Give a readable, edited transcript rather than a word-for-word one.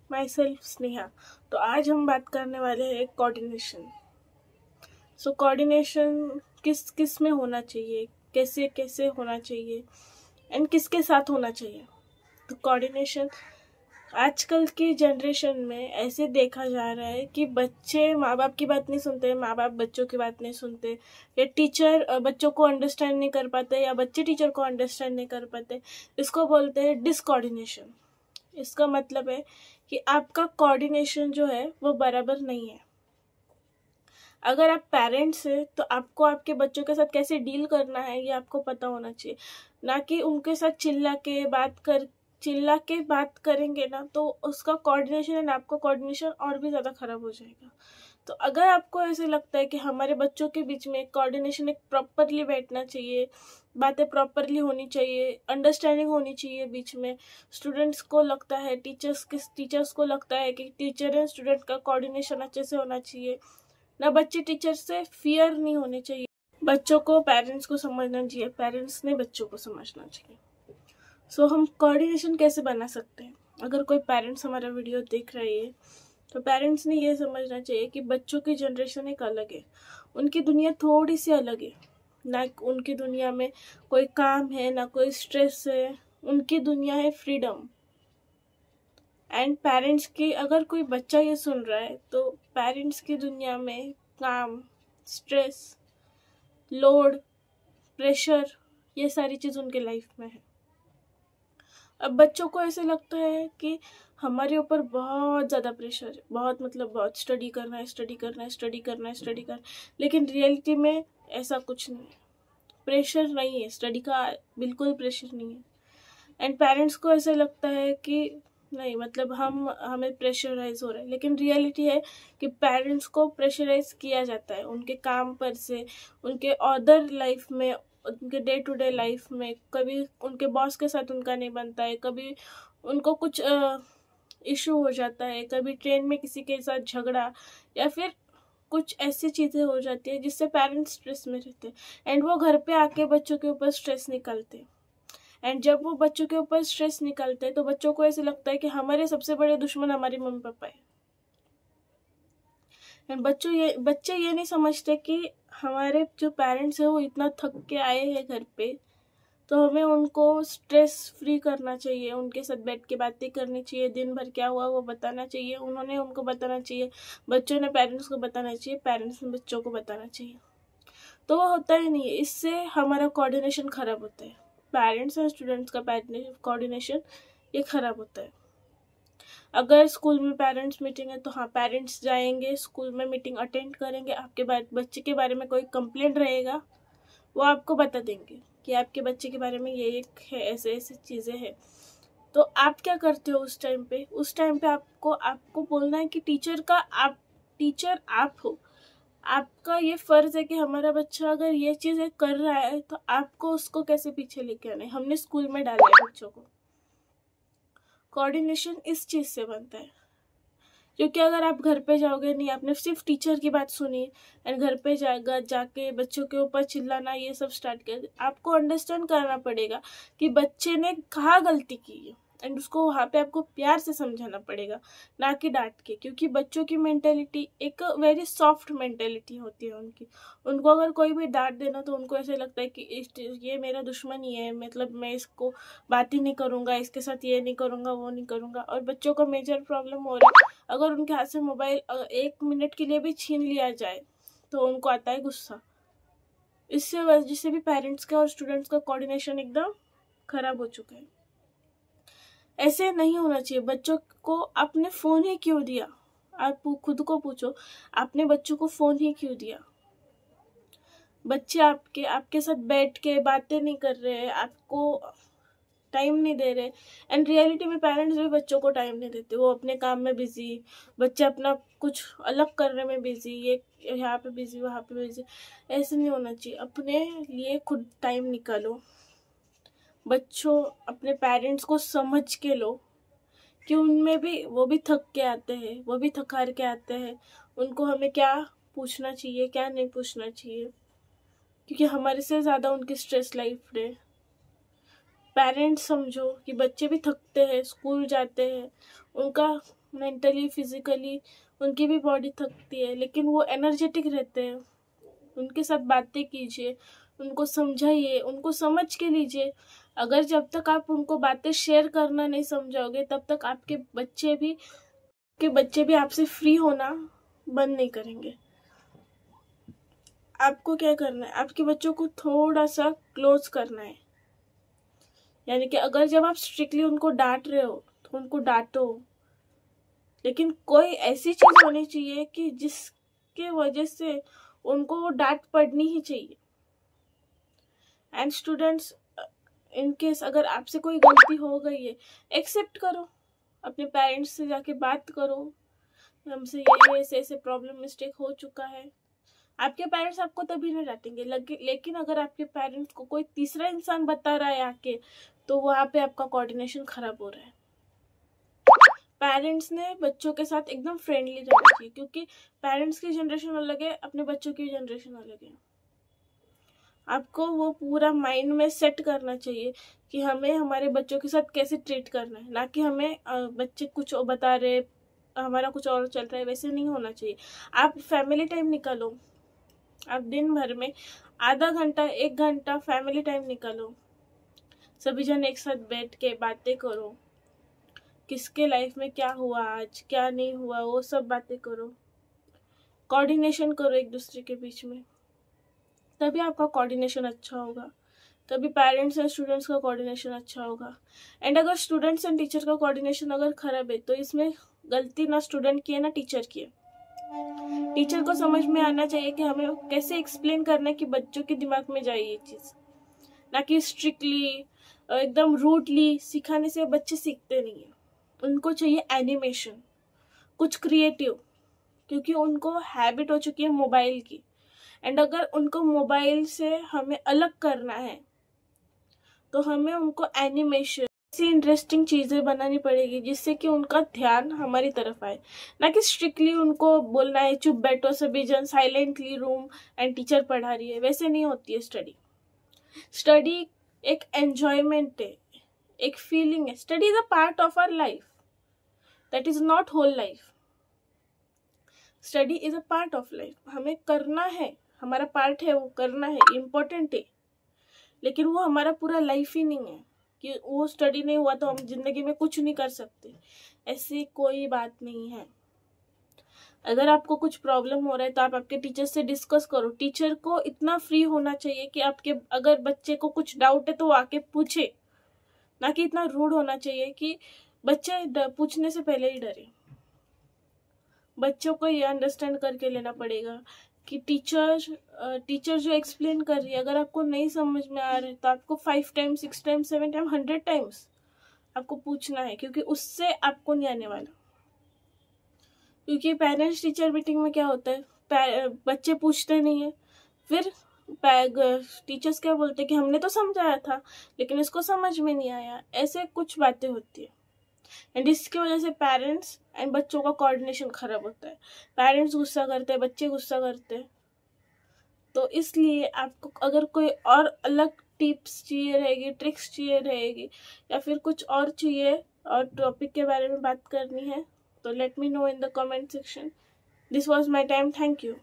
My self Sneha. तो आज हम बात करने वाले हैं कोऑर्डिनेशन। कोऑर्डिनेशन किस किस में होना चाहिए, कैसे कैसे होना चाहिए एंड किसके साथ होना चाहिए। तो कोऑर्डिनेशन आजकल की जनरेशन में ऐसे देखा जा रहा है कि बच्चे माँ बाप की बात नहीं सुनते, माँ बाप बच्चों की बात नहीं सुनते, या टीचर बच्चों को अंडरस्टैंड नहीं कर पाते, या बच्चे टीचर को अंडरस्टैंड नहीं कर पाते। इसको बोलते हैं डिसकोऑर्डिनेशन। इसका मतलब है कि आपका कोऑर्डिनेशन जो है वो बराबर नहीं है। अगर आप पेरेंट्स हैं तो आपको आपके बच्चों के साथ कैसे डील करना है ये आपको पता होना चाहिए, ना कि उनके साथ चिल्ला के बात करेंगे ना तो उसका कोऑर्डिनेशन एंड आपका कोऑर्डिनेशन और भी ज़्यादा खराब हो जाएगा। तो अगर आपको ऐसे लगता है कि हमारे बच्चों के बीच में कोऑर्डिनेशन एक प्रॉपरली बैठना चाहिए, बातें प्रॉपरली होनी चाहिए, अंडरस्टैंडिंग होनी चाहिए बीच में, स्टूडेंट्स को लगता है, टीचर्स को लगता है कि टीचर एंड स्टूडेंट का कोऑर्डिनेशन अच्छे से होना चाहिए, ना बच्चे टीचर से फियर नहीं होने चाहिए, बच्चों को पेरेंट्स को समझना चाहिए, पेरेंट्स ने बच्चों को समझना चाहिए। हम कोऑर्डिनेशन कैसे बना सकते हैं। अगर कोई पेरेंट्स हमारा वीडियो देख रहे हैं तो पेरेंट्स ने ये समझना चाहिए कि बच्चों की जनरेशन एक अलग है, उनकी दुनिया थोड़ी सी अलग है। ना उनकी दुनिया में कोई काम है, ना कोई स्ट्रेस है, उनकी दुनिया है फ्रीडम। एंड पेरेंट्स की, अगर कोई बच्चा ये सुन रहा है तो पेरेंट्स की दुनिया में काम, स्ट्रेस, लोड, प्रेशर, ये सारी चीज़ उनके लाइफ में है। अब बच्चों को ऐसे लगता है कि हमारे ऊपर बहुत ज़्यादा प्रेशर है, बहुत स्टडी करना है, लेकिन रियलिटी में ऐसा कुछ नहीं है। प्रेशर नहीं है, स्टडी का बिल्कुल प्रेशर नहीं है। एंड पेरेंट्स को ऐसा लगता है कि नहीं, मतलब हमें प्रेशराइज हो रहा है, लेकिन रियलिटी है कि पेरेंट्स को प्रेशराइज किया जाता है उनके काम पर से, उनके अदर लाइफ में, उनके डे टू डे लाइफ में। कभी उनके बॉस के साथ उनका नहीं बनता है, कभी उनको कुछ इशू हो जाता है, कभी ट्रेन में किसी के साथ झगड़ा, या फिर कुछ ऐसी चीज़ें हो जाती है जिससे पेरेंट्स स्ट्रेस में रहते हैं एंड वो घर पे आके बच्चों के ऊपर स्ट्रेस निकालते हैं। एंड जब वो बच्चों के ऊपर स्ट्रेस निकालते हैं तो बच्चों को ऐसे लगता है कि हमारे सबसे बड़े दुश्मन हमारे मम्मी पापा है। एंड बच्चे ये नहीं समझते कि हमारे जो पेरेंट्स हैं वो इतना थक के आए हैं घर पे, तो हमें उनको स्ट्रेस फ्री करना चाहिए, उनके साथ बैठ के बातें करनी चाहिए, दिन भर क्या हुआ वो बताना चाहिए, उन्होंने उनको बताना चाहिए, बच्चों ने पेरेंट्स को बताना चाहिए, पेरेंट्स ने बच्चों को बताना चाहिए। तो वो होता ही नहीं है, इससे हमारा कोऑर्डिनेशन खराब होता है। पेरेंट्स और स्टूडेंट्स का कोऑर्डिनेशन ये खराब होता है। अगर स्कूल में पेरेंट्स मीटिंग है तो हाँ, पेरेंट्स जाएंगे स्कूल में, मीटिंग अटेंड करेंगे, आपके बच्चे के बारे में कोई कंप्लेंट रहेगा वो आपको बता देंगे कि आपके बच्चे के बारे में ये है, ऐसे ऐसे चीज़ें हैं। तो आप क्या करते हो उस टाइम पे आपको बोलना है कि टीचर आप हो। आपका ये फर्ज है कि हमारा बच्चा अगर ये चीज़ें कर रहा है तो आपको उसको कैसे पीछे लेके आना है। हमने स्कूल में डाला है बच्चों को। कोऑर्डिनेशन इस चीज़ से बनता है, क्योंकि अगर आप घर पे जाओगे नहीं, आपने सिर्फ टीचर की बात सुनी एंड घर पे जाके बच्चों के ऊपर चिल्लाना ये सब स्टार्ट कर, आपको अंडरस्टैंड करना पड़ेगा कि बच्चे ने कहाँ गलती की है एंड उसको वहाँ पे आपको प्यार से समझाना पड़ेगा, ना कि डांट के। क्योंकि बच्चों की मेंटेलिटी एक वेरी सॉफ्ट मेंटेलिटी होती है उनकी। उनको अगर कोई भी डांट देना तो उनको ऐसे लगता है कि ये मेरा दुश्मन ही है, मतलब मैं इसको बात ही नहीं करूँगा, इसके साथ ये नहीं करूँगा, वो नहीं करूँगा। और बच्चों को मेजर प्रॉब्लम हो रहा है, अगर उनके हाथ से मोबाइल 1 मिनट के लिए भी छीन लिया जाए तो उनको आता है गुस्सा। इससे वजह से भी पेरेंट्स का और स्टूडेंट्स का कोऑर्डिनेशन एकदम खराब हो चुका है। ऐसे नहीं होना चाहिए। बच्चों को आपने फ़ोन ही क्यों दिया? आप खुद को पूछो, आपने बच्चों को फ़ोन ही क्यों दिया? बच्चे आपके साथ बैठ के बातें नहीं कर रहे हैं, आपको टाइम नहीं दे रहे। एंड रियलिटी में पेरेंट्स भी बच्चों को टाइम नहीं देते, वो अपने काम में बिजी, बच्चे अपना कुछ अलग करने में बिजी, ये यहाँ पे बिजी, वहाँ पे बिजी। ऐसे नहीं होना चाहिए। अपने लिए खुद टाइम निकालो। बच्चों अपने पेरेंट्स को समझ के लो कि उनमें भी, वो भी थक के आते हैं, वो भी थकार के आते हैं। उनको हमें क्या पूछना चाहिए, क्या नहीं पूछना चाहिए, क्योंकि हमारे से ज़्यादा उनकी स्ट्रेस लाइफ है। पेरेंट्स समझो कि बच्चे भी थकते हैं, स्कूल जाते हैं, उनका मेंटली फिजिकली उनकी भी बॉडी थकती है, लेकिन वो एनर्जेटिक रहते हैं। उनके साथ बातें कीजिए, उनको समझाइए, उनको समझ के लीजिए। अगर जब तक आप उनको बातें शेयर करना नहीं समझाओगे, तब तक आपके बच्चे भी आपसे फ्री होना बंद नहीं करेंगे। आपको क्या करना है, आपके बच्चों को थोड़ा सा क्लोज करना है। यानी कि अगर जब आप स्ट्रिक्टली उनको डांट रहे हो तो उनको डांटो, लेकिन कोई ऐसी चीज होनी चाहिए कि जिसके वजह से उनको वो डांट पड़नी ही चाहिए। एंड स्टूडेंट्स, इन केस अगर आपसे कोई गलती हो गई है, एक्सेप्ट करो, अपने पेरेंट्स से जाके बात करो, हमसे ये ऐसे प्रॉब्लम मिस्टेक हो चुका है। आपके पेरेंट्स आपको तभी नहीं डांटेंगे, लेकिन अगर आपके पेरेंट्स को कोई तीसरा इंसान बता रहा है आके, तो वहां पे आपका कोऑर्डिनेशन खराब हो रहा है। पेरेंट्स ने बच्चों के साथ एकदम फ्रेंडली रहना चाहिए, क्योंकि पेरेंट्स की जनरेशन अलग है, अपने बच्चों की जनरेशन अलग है। आपको वो पूरा माइंड में सेट करना चाहिए कि हमें हमारे बच्चों के साथ कैसे ट्रीट करना है, ना कि हमें बच्चे कुछ बता रहे हमारा कुछ और चल रहा है, वैसे नहीं होना चाहिए। आप फैमिली टाइम निकालो, आप दिन भर में आधा घंटा 1 घंटा फैमिली टाइम निकालो, सभी जन एक साथ बैठ के बातें करो, किसके लाइफ में क्या हुआ आज, क्या नहीं हुआ, वो सब बातें करो, कोऑर्डिनेशन करो एक दूसरे के बीच में, तभी आपका कोऑर्डिनेशन अच्छा होगा, तभी पेरेंट्स एंड स्टूडेंट्स का कोऑर्डिनेशन अच्छा होगा। एंड अगर स्टूडेंट्स एंड टीचर का कोऑर्डिनेशन अगर खराब है, तो इसमें गलती ना स्टूडेंट की है ना टीचर की है। टीचर को समझ में आना चाहिए कि हमें कैसे एक्सप्लेन करना है कि बच्चों के दिमाग में जाए ये चीज, ना कि स्ट्रिक्टली एकदम रूडली सिखाने से बच्चे सीखते नहीं है। उनको चाहिए एनिमेशन, कुछ क्रिएटिव, क्योंकि उनको हैबिट हो चुकी है मोबाइल की। एंड अगर उनको मोबाइल से हमें अलग करना है, तो हमें उनको एनिमेशन ऐसी इंटरेस्टिंग चीजें बनानी पड़ेगी जिससे कि उनका ध्यान हमारी तरफ आए, ना कि स्ट्रिक्टली उनको बोलना है चुप बैठो सभी जन साइलेंटली रूम एंड टीचर पढ़ा रही है। वैसे नहीं होती है स्टडी। स्टडी एक एंजॉयमेंट है, एक फीलिंग है। Study is a part of our life, that is not whole life. Study is a part of life, हमें करना है, हमारा पार्ट है, वो करना है, इम्पोर्टेंट है, लेकिन वो हमारा पूरा लाइफ ही नहीं है कि वो स्टडी नहीं हुआ तो हम जिंदगी में कुछ नहीं कर सकते। ऐसी कोई बात नहीं है। अगर आपको कुछ प्रॉब्लम हो रहा है तो आप आपके टीचर से डिस्कस करो। टीचर को इतना फ्री होना चाहिए कि आपके अगर बच्चे को कुछ डाउट है तो वो आके पूछे, ना कि इतना रूड होना चाहिए कि बच्चे पूछने से पहले ही डरे। बच्चों को ये अंडरस्टैंड करके लेना पड़ेगा कि टीचर जो एक्सप्लेन कर रही है, अगर आपको नहीं समझ में आ रहा है तो आपको 5 टाइम्स 6 टाइम्स 7 टाइम्स 100 टाइम्स आपको पूछना है, क्योंकि उससे आपको नहीं आने वाला। क्योंकि पेरेंट्स टीचर मीटिंग में क्या होता है, बच्चे पूछते नहीं है, फिर टीचर्स क्या बोलते हैं कि हमने तो समझाया था लेकिन इसको समझ में नहीं आया। ऐसे कुछ बातें होती है एंड इसकी वजह से पेरेंट्स एंड बच्चों का कोऑर्डिनेशन खराब होता है। पेरेंट्स गुस्सा करते हैं, बच्चे गुस्सा करते हैं। तो इसलिए आपको अगर कोई और अलग टिप्स चाहिए रहेगी, ट्रिक्स चाहिए रहेगी, या फिर कुछ और चाहिए और टॉपिक के बारे में बात करनी है, तो let me know in the comment section. This was my time. Thank you.